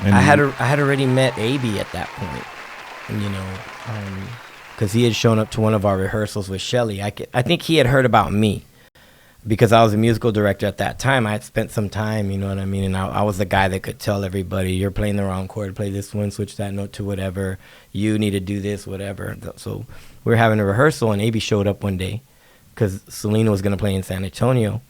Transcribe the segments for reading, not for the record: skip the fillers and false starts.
And I had already met AB at that point, you know, because he had shown up to one of our rehearsals with Shelly. I think he had heard about me because I was a musical director at that time. I had spent some time, you know what I mean, and I was the guy that could tell everybody, you're playing the wrong chord, play this one, switch that note to whatever, you need to do this, whatever. So we were having a rehearsal, and AB showed up one day because Selena was going to play in San Antonio.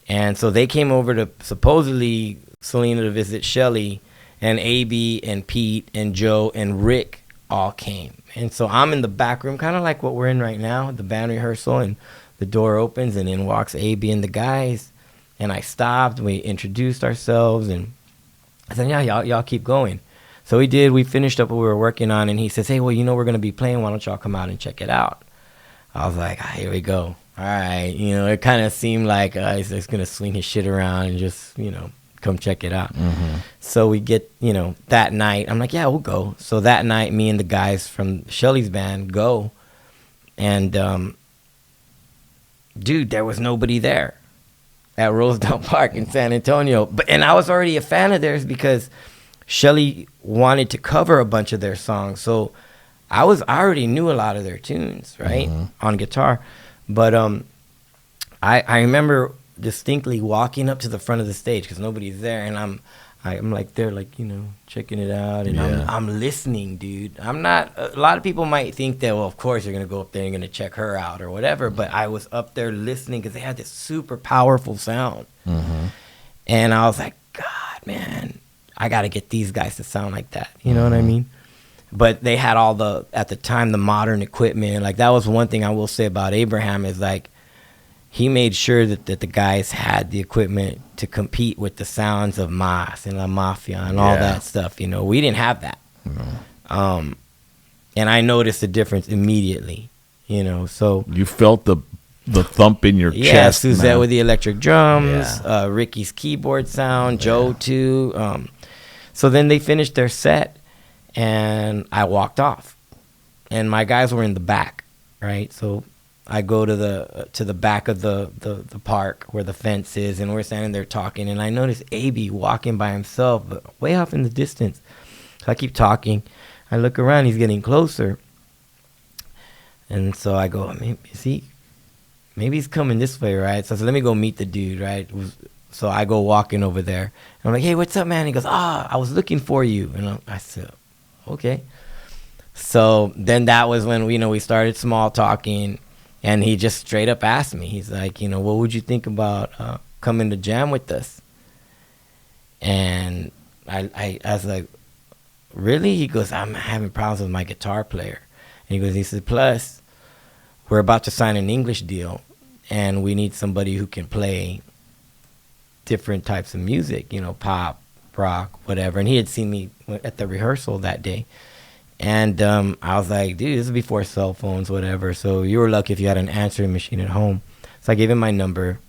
And so they came over to supposedly Selena to visit Shelly, and AB and Pete and Joe and Rick all came. And so I'm in the back room, kind of like what we're in right now, the band rehearsal, and the door opens, and in walks AB and the guys. And I stopped, we introduced ourselves, and I said, yeah, y'all keep going. So we did, we finished up what we were working on, and he says, hey, well, you know we're going to be playing, why don't y'all come out and check it out? I was like, here we go. All right, you know, it kind of seemed like he's going to swing his shit around and just, you know, come check it out. Mm-hmm. So we get, you know, that night, I'm like, yeah, we'll go. So that night, me and the guys from Shelly's band go, and dude, there was nobody there at Rosedale Park in San Antonio. And I was already a fan of theirs because Shelly wanted to cover a bunch of their songs. So I already knew a lot of their tunes, right, on guitar. But I remember distinctly walking up to the front of the stage because nobody's there, and I'm like there, like, you know, checking it out, and I'm listening, dude. I'm not. A lot of people might think that, well, of course you're gonna go up there and you're gonna check her out or whatever. But I was up there listening because they had this super powerful sound, and I was like, God, man, I got to get these guys to sound like that. You know what I mean? But they had all at the time, the modern equipment. Like, that was one thing I will say about Abraham is, like, he made sure that the guys had the equipment to compete with the sounds of Mas and La Mafia and all that stuff. You know, we didn't have that. And I noticed the difference immediately, you know, so. You felt the thump in your chest. Yeah, Suzette with the electric drums, Ricky's keyboard sound, Joe too. So then they finished their set, and I walked off, and my guys were in the back, right? So I go to the back of the park where the fence is, and we're standing there talking, and I notice AB walking by himself, but way off in the distance. So I keep talking. I look around, he's getting closer, and so I go, maybe he's coming this way, right? So I said, let me go meet the dude, right? So I go walking over there, and I'm like, hey, what's up, man? He goes, I was looking for you, and I said, okay. So then that was when we started small talking, and he just straight up asked me. He's like, what would you think about coming to jam with us? And I was like, really? He goes, I'm having problems with my guitar player. And he said, plus, we're about to sign an English deal, and we need somebody who can play different types of music, pop, rock, whatever. And he had seen me at the rehearsal that day. And I was like, dude, this is before cell phones, whatever. So you were lucky if you had an answering machine at home. So I gave him my number,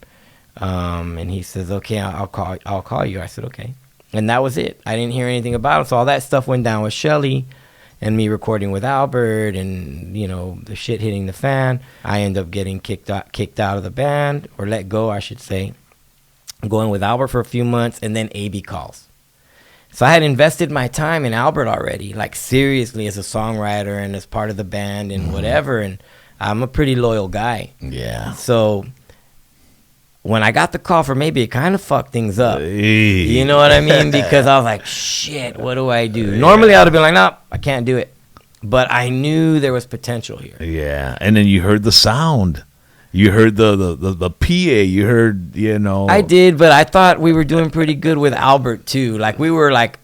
and he says, okay, I'll call you. I said, okay. And that was it. I didn't hear anything about him. So all that stuff went down with Shelly and me recording with Albert, and, the shit hitting the fan. I end up getting kicked out of the band, or let go, I should say. Going with Albert for a few months, and then AB calls. So I had invested my time in Albert already, like seriously, as a songwriter and as part of the band and whatever. And I'm a pretty loyal guy. Yeah. So when I got the call for maybe, it kind of fucked things up. You know what I mean? Because I was like, shit, what do I do? Normally I would have been like, no, I can't do it. But I knew there was potential here. Yeah. And then you heard the sound. You heard the PA. You heard, I did, but I thought we were doing pretty good with Albert too. Like, we were like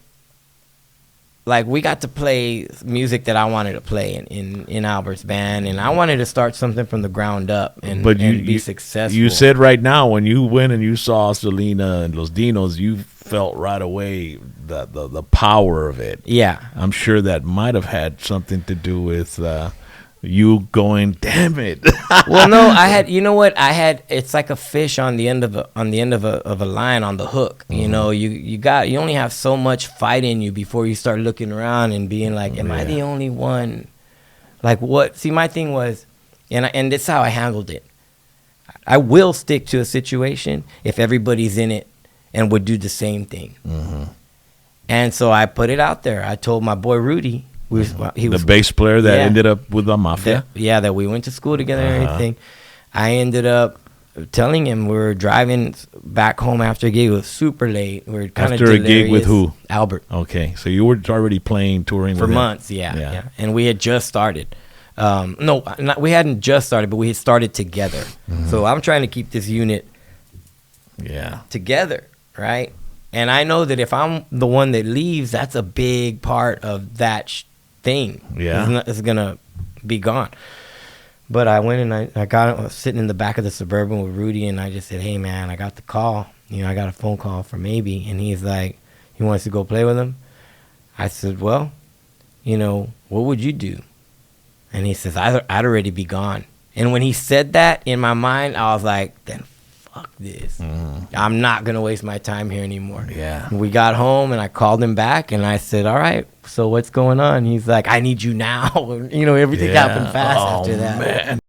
we got to play music that I wanted to play in Albert's band, and I wanted to start something from the ground up and be successful. You said right now, when you went and you saw Selena and Los Dinos, you felt right away the power of it. Yeah. I'm sure that might have had something to do with you going, damn it. Well, no, I had, it's like a fish on the end of a line on the hook. You only have so much fight in you before you start looking around and being like, am I the only one? Like, what? See, my thing was, and this is how I handled it. I will stick to a situation if everybody's in it and would do the same thing. And so I put it out there. I told my boy Rudy, he was the bass player that yeah, ended up with the Mafia. that we went to school together and everything. I ended up telling him we were driving back home after a gig. It was super late. We were kind of After a gig with who? Albert. Okay, so you were already playing, touring For with him. months, yeah. And we had just started. We hadn't just started, but we had started together. So I'm trying to keep this unit together, right? And I know that if I'm the one that leaves, that's a big part of that thing. Yeah. It's going to be gone. But I went and I was sitting in the back of the Suburban with Rudy, and I just said, hey, man, I got the call. I got a phone call from AB, and he's like, he wants to go play with him. I said, well, what would you do? And he says, I'd already be gone. And when he said that, in my mind, I was like, then fuck this. I'm not going to waste my time here anymore. Yeah. We got home, and I called him back, and I said, all right, so what's going on? He's like, I need you now. Everything happened fast after that. Man.